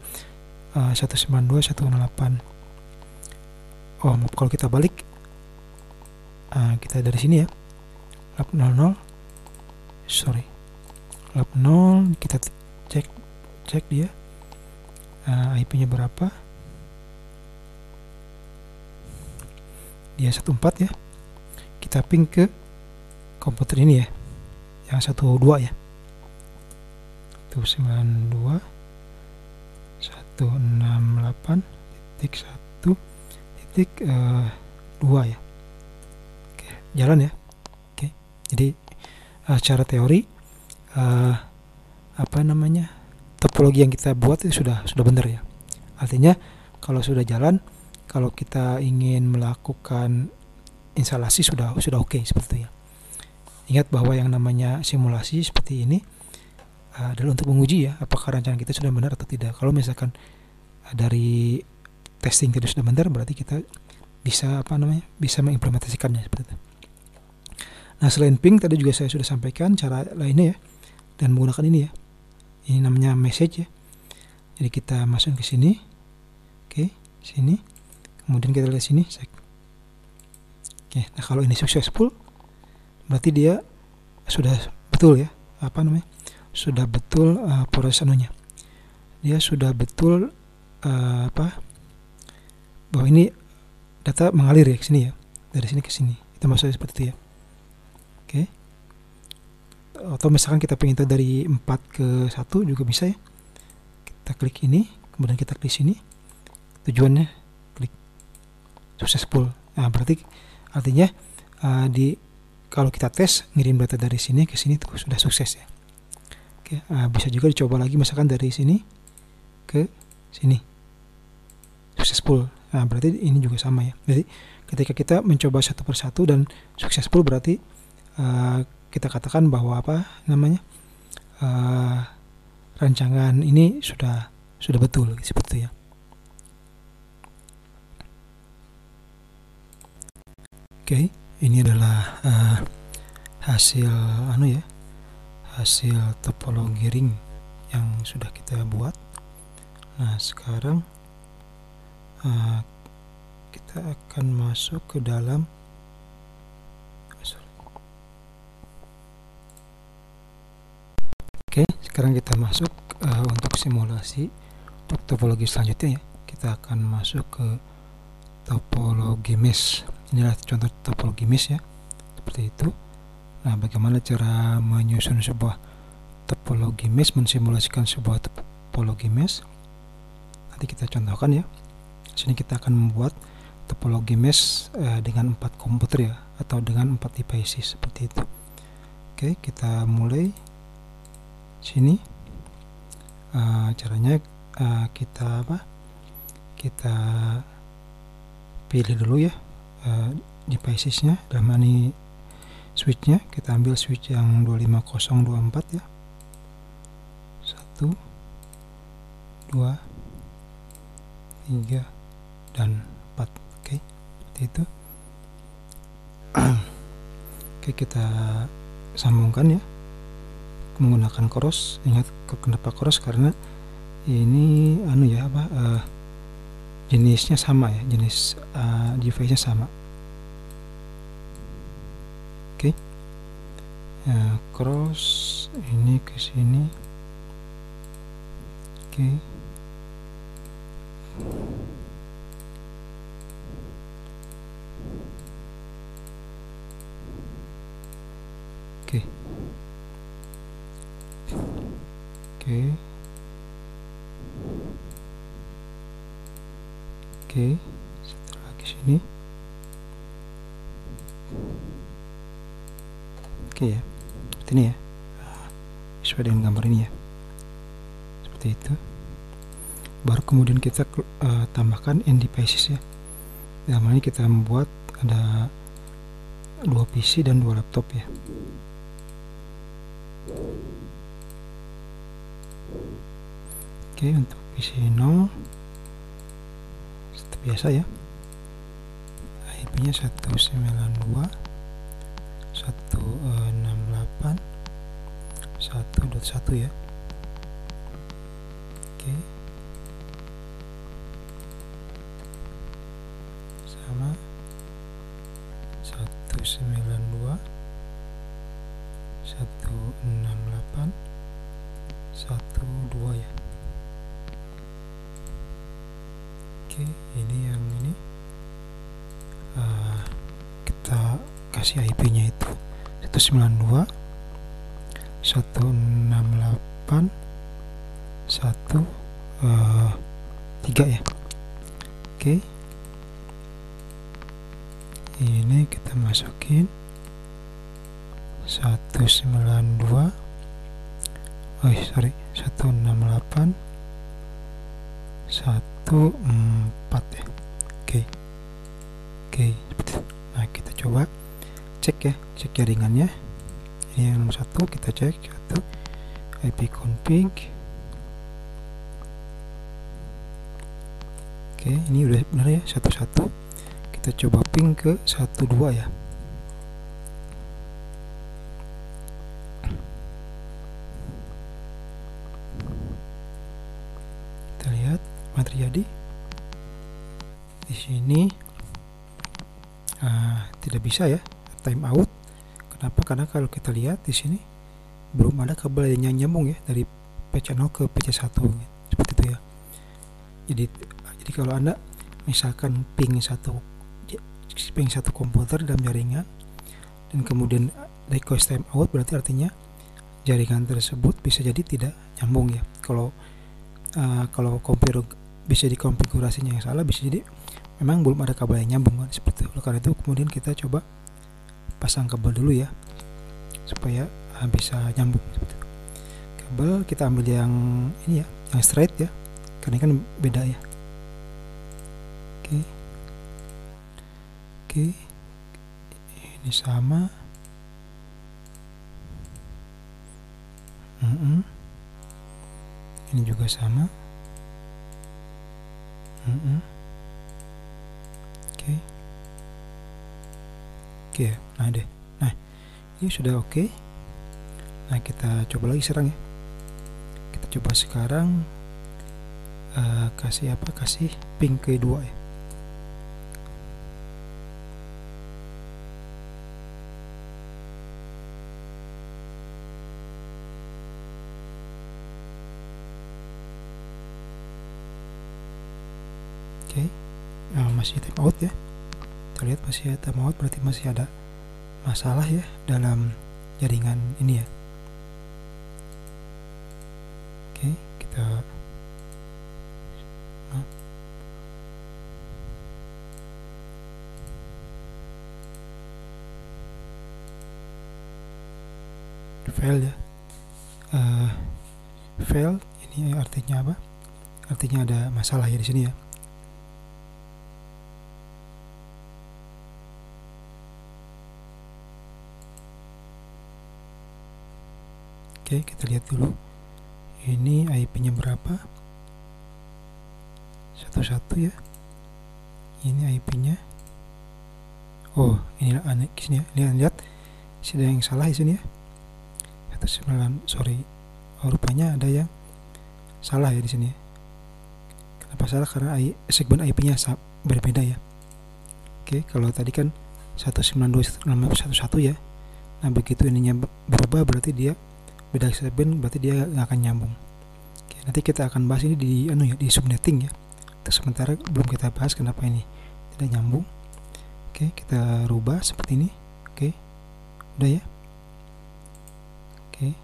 192.168. Kalau kita balik, kita dari sini ya, lab 00, lab 0, kita cek dia IP-nya berapa. Dia 14 ya. Kita ping ke komputer ini ya, yang 12 ya, 192.168.1.2 ya. Oke, jalan ya. Oke, jadi secara teori topologi yang kita buat itu sudah benar ya. Artinya kalau sudah jalan, kalau kita ingin melakukan instalasi sudah oke, seperti itu ya. Ingat bahwa yang namanya simulasi seperti ini adalah untuk menguji ya, apakah rancangan kita sudah benar atau tidak. Kalau misalkan dari testing tidak sudah benar, berarti kita bisa bisa mengimplementasikannya seperti itu. Nah, selain ping tadi juga saya sudah sampaikan cara lainnya ya, dan menggunakan ini ya. Ini namanya message ya. Jadi kita masuk ke sini. Oke, sini. Kemudian kita lihat sini, cek. Oke, nah kalau ini successful, berarti dia sudah betul ya, sudah betul proses anunya. Dia sudah betul bahwa ini data mengalir ya ke sini ya, dari sini ke sini. Kita maksudnya seperti itu ya. Oke. Atau misalkan kita pengen tahu dari 4 ke 1 juga bisa ya. Kita klik ini, kemudian kita klik sini. Tujuannya klik successful. Nah, berarti artinya kalau kita tes ngirim data dari sini ke sini itu sudah sukses ya. Oke, bisa juga dicoba lagi misalkan dari sini ke sini successful. Nah, berarti ini juga sama ya. Jadi ketika kita mencoba satu persatu dan successful, berarti kita katakan bahwa rancangan ini sudah betul, seperti ya. Oke, ini adalah hasil hasil topologi ring yang sudah kita buat. Nah, sekarang kita akan masuk ke dalam sekarang kita masuk untuk simulasi untuk topologi selanjutnya ya. Kita akan masuk ke topologi mesh. Inilah contoh topologi mesh ya, seperti itu. Nah, bagaimana cara menyusun sebuah topologi mesh, mensimulasikan sebuah topologi mesh, nanti kita contohkan ya. Sini kita akan membuat topologi mesh dengan 4 komputer ya, atau dengan 4 devices seperti itu. Oke, kita mulai sini. Caranya kita pilih dulu ya devicesnya, dalam ini switchnya. Kita ambil switch yang 25024 ya, 1 2 3 dan 4. Oke, seperti itu. Oke, kita sambungkan ya menggunakan cross. Ingat kenapa cross, karena ini jenisnya sama ya, jenis device-nya sama. Oke, cross ini ke sini. Oke, oke, oke, oke. Setelah ke sini, oke ya, seperti ini ya, sesuai dengan gambar ini ya, seperti itu. Baru kemudian kita tambahkan end devices ya. Dalam ini kita membuat ada 2 PC dan 2 laptop ya. Oke, untuk PC 0 seperti biasa ya, IP nya 192.168.1.1 ya. Oke, sama 192.168.1.2 ya. Oke, ini yang ini kita kasih IP nya itu 192.168.1.3 ya. Oke, ini kita masukin 168 168.1.4 ya. Oke, seperti itu. Nah, kita coba cek ya, cek jaringannya. Ini yang nomor 1, kita cek 1 IP config. Oke, ini udah benar ya, 11. Kita coba ping ke 12 ya. Kita lihat apa terjadi di sini. Tidak bisa ya, time out. Kenapa? Karena kalau kita lihat di sini belum ada kabel yang nyambung ya dari PC0 ke PC1 seperti itu ya. Jadi kalau Anda misalkan ping satu komputer dalam jaringan dan kemudian request time out, berarti artinya jaringan tersebut bisa jadi tidak nyambung ya. Kalau komputer bisa dikonfigurasinya yang salah, bisa jadi memang belum ada kabel yang nyambung kan, seperti itu. Karena itu kemudian kita coba pasang kabel dulu ya, supaya bisa nyambung seperti itu. Kabel kita ambil yang ini ya, yang straight ya, karena kan beda ya. Oke, ini sama. Ini juga sama. Oke, nah deh. Nah, ini sudah oke. Nah, kita coba lagi sekarang ya. Kita coba sekarang kasih ping kedua ya. Oke, masih timeout ya. Kita lihat masih timeout, berarti masih ada masalah ya dalam jaringan ini ya. Oke, kita fail ya. Fail ini artinya apa? Artinya ada masalah ya di sini ya. Oke, kita lihat dulu. Ini IP-nya berapa? 11 ya. Ini IP-nya. Oh, ini aneh di sini ya. Lihat, ada yang salah di sini ya. 19, sorry. Oh, rupanya ada yang salah ya di sini. Kenapa salah? Karena segmen IP-nya berbeda ya. Oke, kalau tadi kan 192.168.1.1 ya. Nah, begitu ininya berubah berarti dia beda segmen, berarti dia nggak akan nyambung. Oke, nanti kita akan bahas ini di subnetting ya. Untuk sementara belum kita bahas kenapa ini tidak nyambung. Oke, kita rubah seperti ini. Oke, udah ya. Oke,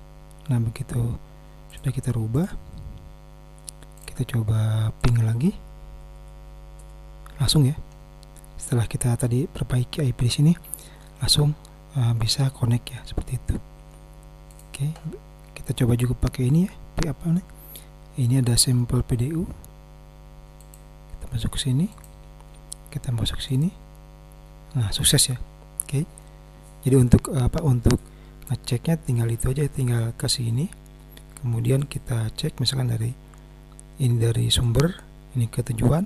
nah begitu sudah kita rubah, kita coba ping lagi, langsung ya. Setelah kita tadi perbaiki IP di sini, langsung bisa connect ya, seperti itu. Oke, kita coba juga pakai ini ya, apa nih? Ini ada sampel PDU. Kita masuk ke sini, kita masuk ke sini. Nah, sukses ya. Oke, jadi untuk untuk ngeceknya tinggal itu aja, tinggal ke sini, kemudian kita cek misalkan dari sumber ini ke tujuan,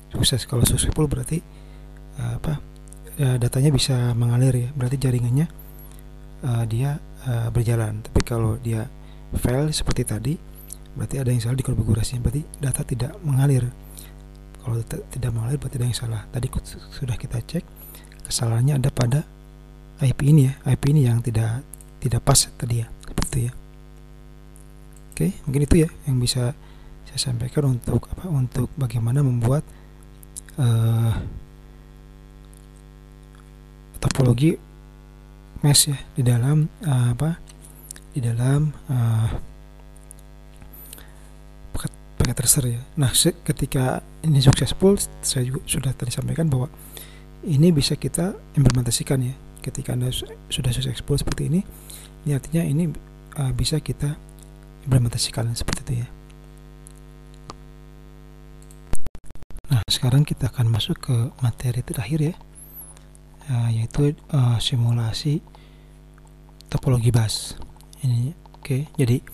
sukses. Kalau successful berarti datanya bisa mengalir ya, berarti jaringannya dia berjalan. Tapi kalau dia fail seperti tadi, berarti ada yang salah di konfigurasi, berarti data tidak mengalir. Kalau tidak mengalir berarti ada yang salah. Tadi sudah kita cek, kesalahannya ada pada IP ini ya, IP ini yang tidak pas tadi ya, seperti itu ya. Oke, mungkin itu ya yang bisa saya sampaikan untuk bagaimana membuat topologi mesh ya di dalam paket tracer ya. Nah, ketika ini successful, saya juga sudah tadi sampaikan bahwa ini bisa kita implementasikan ya. Ketika Anda sudah successful seperti ini artinya ini bisa kita implementasikan seperti itu ya. Nah, sekarang kita akan masuk ke materi terakhir ya, yaitu simulasi topologi bus ini. Oke, jadi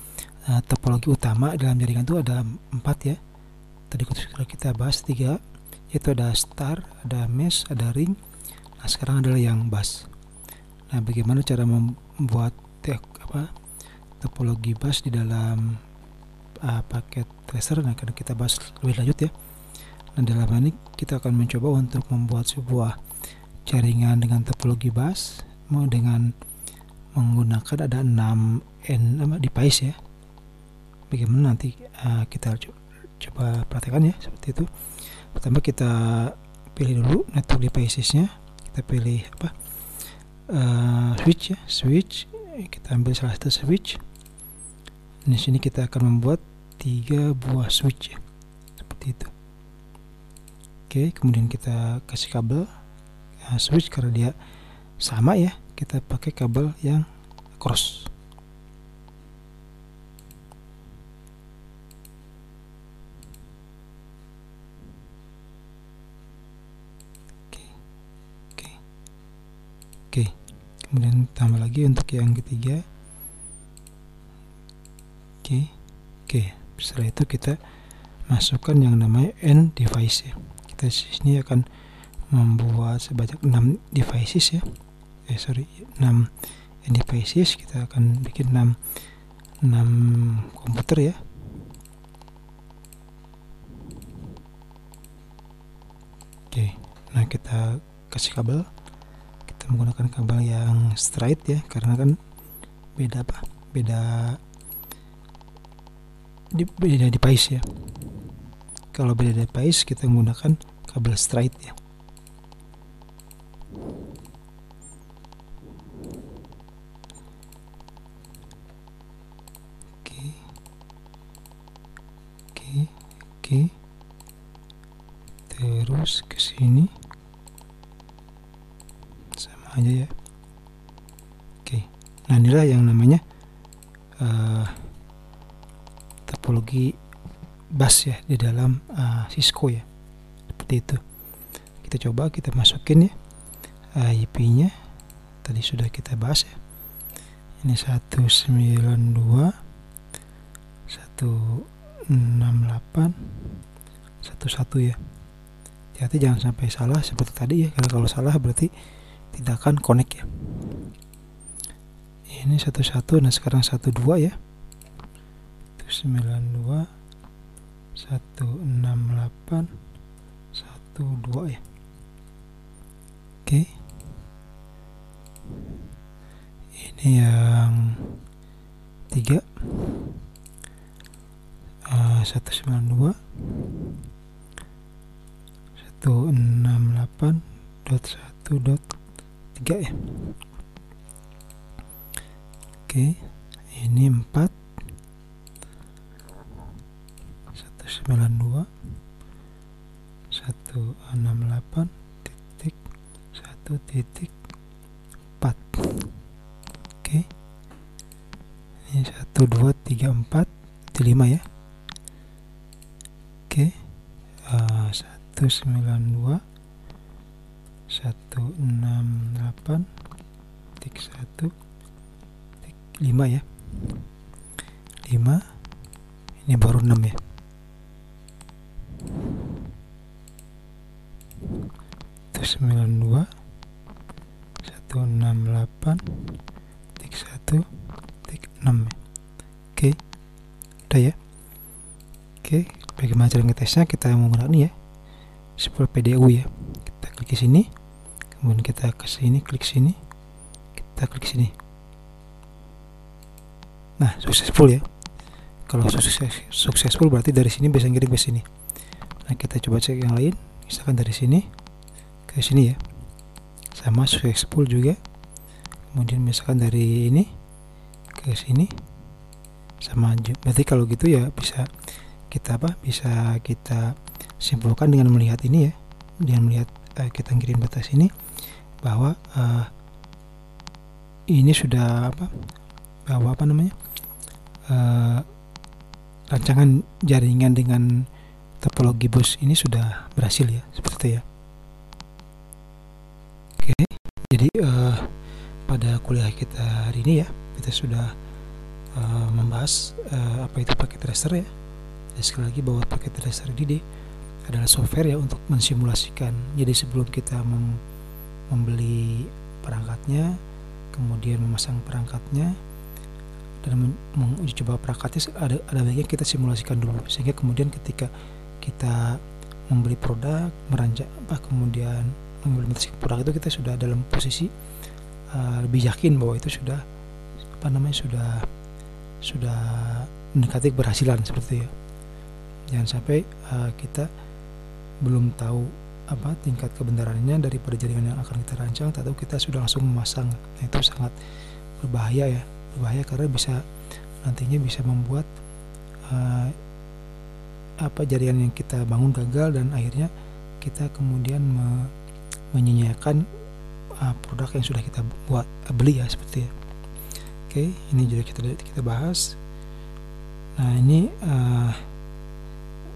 topologi utama dalam jaringan itu ada 4 ya. Tadi sudah kita bahas 3, yaitu ada star, ada mesh, ada ring. Nah, sekarang adalah yang bus. Nah, bagaimana cara membuat topologi bus di dalam paket tracer? Nah, akan kita bahas lebih lanjut ya. Nah, dalam ini kita akan mencoba untuk membuat sebuah jaringan dengan topologi bus dengan menggunakan ada 6 device ya. Bagaimana nanti kita coba praktekkan ya, seperti itu. Pertama kita pilih dulu network devices-nya. Kita pilih switch ya, switch. Kita ambil salah satu switch. Di sini kita akan membuat 3 buah switch ya, seperti itu. Oke, kemudian kita kasih kabel switch, karena dia sama ya, kita pakai kabel yang cross. Oke, kemudian tambah lagi untuk yang ketiga. Oke, setelah itu kita masukkan yang namanya N device ya. Kita sini akan membuat sebanyak 6 devices ya. 6 N devices. Kita akan bikin 6 komputer ya. Oke, nah kita kasih kabel. Menggunakan kabel yang straight ya, karena kan beda device ya. Kalau beda device kita menggunakan kabel straight ya. Oke. Terus ke sini sama aja ya. Oke. Nah, inilah yang namanya topologi bus ya di dalam Cisco ya. Seperti itu. Kita coba kita masukin ya IP-nya. Tadi sudah kita bahas ya. Ini 192 168 11 ya. Hati-hati jangan sampai salah seperti tadi ya, karena kalau salah berarti tidak akan connect ya. Ini 11, nah sekarang 12 ya. 192 168 12 ya. Oke. Ini yang 3 192 168.1.3 ya. Oke, ini 4 192 168.1.4. Oke, ini 1 2 3 4 itu 5 ya. Oke, 192 168.1.5 ya. 5 ini baru 6 ya. 192 168.1.6 ya. Oke, udah ya. Oke, bagaimana cara ngetesnya? Kita menggunakan ini ya, sebuah PDU ya. Kita klik di sini, kemudian kita ke sini, klik sini, kita klik sini. Nah, successful ya. Kalau successful berarti dari sini bisa ngirim ke sini. Nah, kita coba cek yang lain, misalkan dari sini ke sini ya, sama successful juga. Kemudian misalkan dari ini ke sini sama aja. Berarti kalau gitu ya bisa kita simpulkan dengan melihat ini ya, dengan melihat kita ngirim data sini bahwa ini sudah rancangan jaringan dengan topologi bus ini sudah berhasil ya, seperti itu ya. Oke, jadi pada kuliah kita hari ini ya, kita sudah membahas apa itu paket tracer ya. Dan sekali lagi bahwa paket tracer ini adalah software ya untuk mensimulasikan. Jadi sebelum kita membeli perangkatnya, kemudian memasang perangkatnya dan menguji coba perangkatnya, ada baiknya kita simulasikan dulu, sehingga kemudian ketika kita membeli produk, kemudian mengimplementasikan produk itu, kita sudah dalam posisi lebih yakin bahwa itu sudah mendekati keberhasilan, seperti itu ya. Jangan sampai kita belum tahu tingkat kebenarannya daripada jaringan yang akan kita rancang, atau kita sudah langsung memasang. Nah, itu sangat berbahaya ya, karena nantinya bisa membuat jaringan yang kita bangun gagal, dan akhirnya kita kemudian menyia-nyiakan produk yang sudah kita beli ya, seperti ya. Oke, ini juga kita bahas. Nah, ini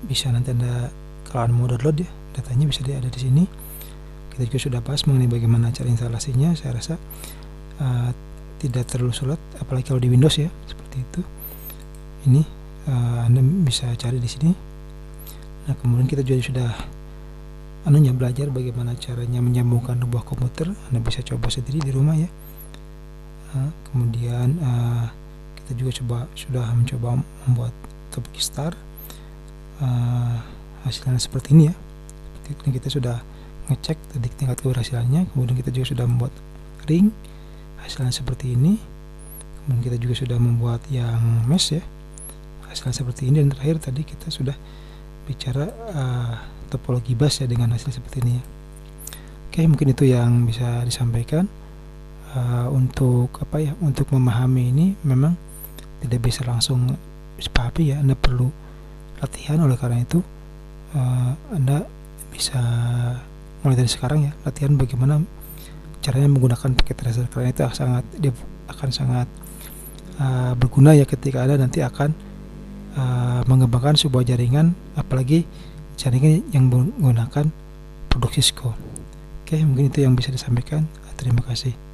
bisa nanti Anda kalau Anda mau download ya, datanya bisa ada di sini. Kita juga sudah bahas mengenai bagaimana cara instalasinya. Saya rasa tidak terlalu sulit, apalagi kalau di Windows ya, seperti itu. Ini Anda bisa cari di sini. Nah, kemudian kita juga sudah belajar bagaimana caranya menyambungkan sebuah komputer. Anda bisa coba sendiri di rumah ya. Kemudian kita juga sudah mencoba membuat topik star. Hasilnya seperti ini ya. Ini kita sudah ngecek tadi tingkat keberhasilannya. Kemudian kita juga sudah membuat ring, hasilnya seperti ini. Kemudian kita juga sudah membuat yang mesh ya, hasilnya seperti ini. Dan terakhir tadi kita sudah bicara topologi bus ya dengan hasil seperti ini ya. Oke, mungkin itu yang bisa disampaikan. Untuk untuk memahami ini memang tidak bisa langsung dipahami ya, Anda perlu latihan. Oleh karena itu Anda bisa mulai dari sekarang ya, latihan bagaimana caranya menggunakan paket tracer, karena itu akan sangat berguna ya ketika Anda nanti akan mengembangkan sebuah jaringan, apalagi jaringan yang menggunakan produk Cisco. Oke, mungkin itu yang bisa disampaikan. Terima kasih.